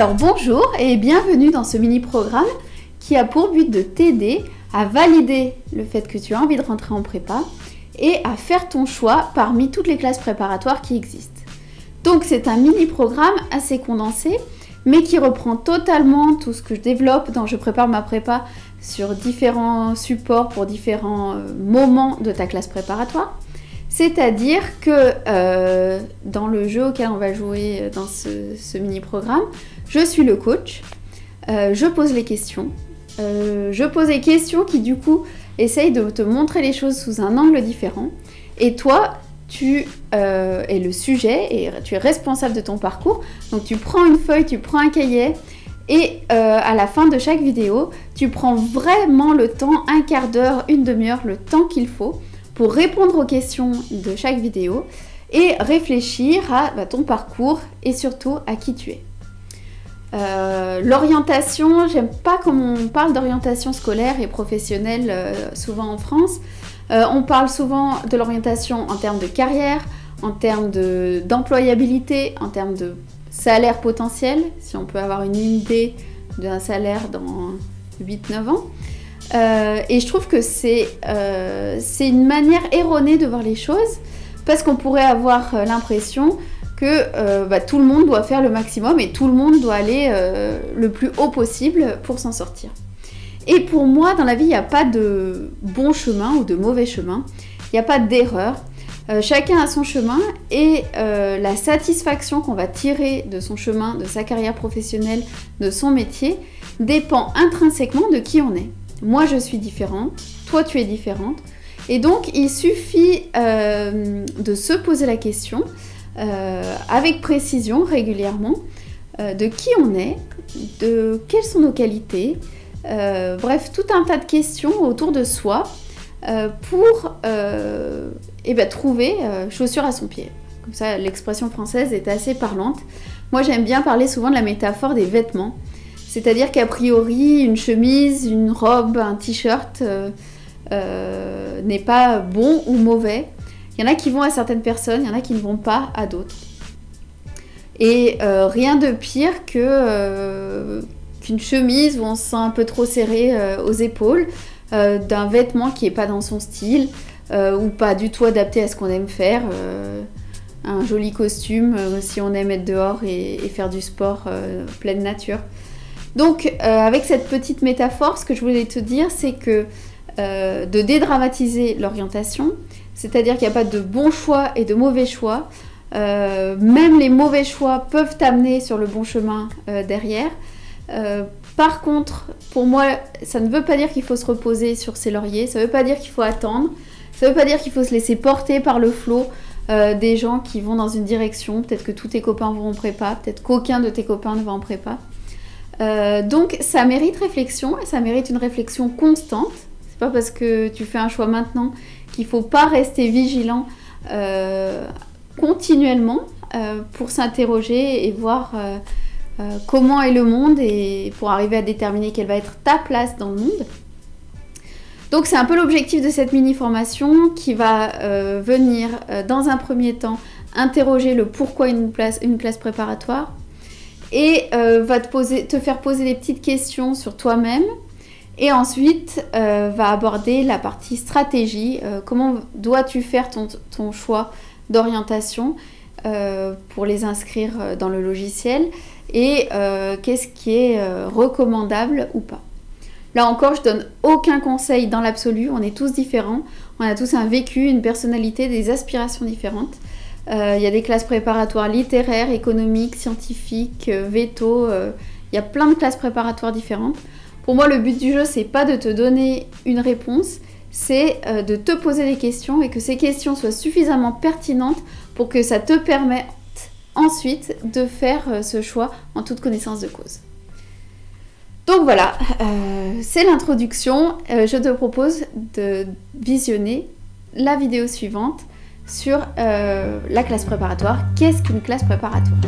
Alors bonjour et bienvenue dans ce mini-programme qui a pour but de t'aider à valider le fait que tu as envie de rentrer en prépa et à faire ton choix parmi toutes les classes préparatoires qui existent. Donc c'est un mini-programme assez condensé mais qui reprend totalement tout ce que je développe dans Je prépare ma prépa sur différents supports pour différents moments de ta classe préparatoire. C'est-à-dire que dans le jeu auquel on va jouer dans ce mini-programme, je suis le coach, je pose les questions. Je pose des questions qui du coup essayent de te montrer les choses sous un angle différent. Et toi, tu es le sujet et tu es responsable de ton parcours. Donc tu prends une feuille, tu prends un cahier et à la fin de chaque vidéo, tu prends vraiment le temps, un quart d'heure, une demi-heure, le temps qu'il faut pour répondre aux questions de chaque vidéo et réfléchir à ton parcours et surtout à qui tu es. L'orientation, j'aime pas comme on parle d'orientation scolaire et professionnelle souvent en France. On parle souvent de l'orientation en termes de carrière, en termes d'employabilité, en termes de salaire potentiel, si on peut avoir une idée d'un salaire dans 8-9 ans. Et je trouve que c'est une manière erronée de voir les choses parce qu'on pourrait avoir l'impression que tout le monde doit faire le maximum et tout le monde doit aller le plus haut possible pour s'en sortir. Et pour moi, dans la vie, il n'y a pas de bon chemin ou de mauvais chemin, il n'y a pas d'erreur. Chacun a son chemin et la satisfaction qu'on va tirer de son chemin, de sa carrière professionnelle, de son métier, dépend intrinsèquement de qui on est. Moi, je suis différente, toi, tu es différente. Et donc, il suffit de se poser la question avec précision, régulièrement, de qui on est, de quelles sont nos qualités, bref, tout un tas de questions autour de soi pour trouver chaussure à son pied. Comme ça, l'expression française est assez parlante. Moi, j'aime bien parler souvent de la métaphore des vêtements. C'est-à-dire qu'a priori, une chemise, une robe, un t-shirt n'est pas bon ou mauvais. Il y en a qui vont à certaines personnes, il y en a qui ne vont pas à d'autres. Et rien de pire qu'une chemise où on se sent un peu trop serré aux épaules, d'un vêtement qui n'est pas dans son style, ou pas du tout adapté à ce qu'on aime faire. Un joli costume si on aime être dehors et faire du sport pleine nature. Donc, avec cette petite métaphore, ce que je voulais te dire, c'est que de dédramatiser l'orientation, c'est-à-dire qu'il n'y a pas de bon choix et de mauvais choix. Même les mauvais choix peuvent t'amener sur le bon chemin derrière. Par contre, pour moi, ça ne veut pas dire qu'il faut se reposer sur ses lauriers, ça ne veut pas dire qu'il faut attendre, ça ne veut pas dire qu'il faut se laisser porter par le flot des gens qui vont dans une direction. Peut-être que tous tes copains vont en prépa, peut-être qu'aucun de tes copains ne va en prépa. Donc ça mérite réflexion et ça mérite une réflexion constante. C'est pas parce que tu fais un choix maintenant qu'il faut pas rester vigilant continuellement pour s'interroger et voir comment est le monde et pour arriver à déterminer quelle va être ta place dans le monde. Donc c'est un peu l'objectif de cette mini-formation qui va venir dans un premier temps interroger le pourquoi une classe préparatoire et va te faire poser des petites questions sur toi-même et ensuite va aborder la partie stratégie, comment dois-tu faire ton choix d'orientation pour les inscrire dans le logiciel et qu'est-ce qui est recommandable ou pas. Là encore, je donne aucun conseil dans l'absolu, on est tous différents, on a tous un vécu, une personnalité, des aspirations différentes. Il y a des classes préparatoires littéraires, économiques, scientifiques, véto, il y a plein de classes préparatoires différentes. Pour moi, le but du jeu, c'est pas de te donner une réponse, c'est de te poser des questions et que ces questions soient suffisamment pertinentes pour que ça te permette ensuite de faire ce choix en toute connaissance de cause. Donc voilà, c'est l'introduction. Je te propose de visionner la vidéo suivante sur la classe préparatoire. Qu'est-ce qu'une classe préparatoire ?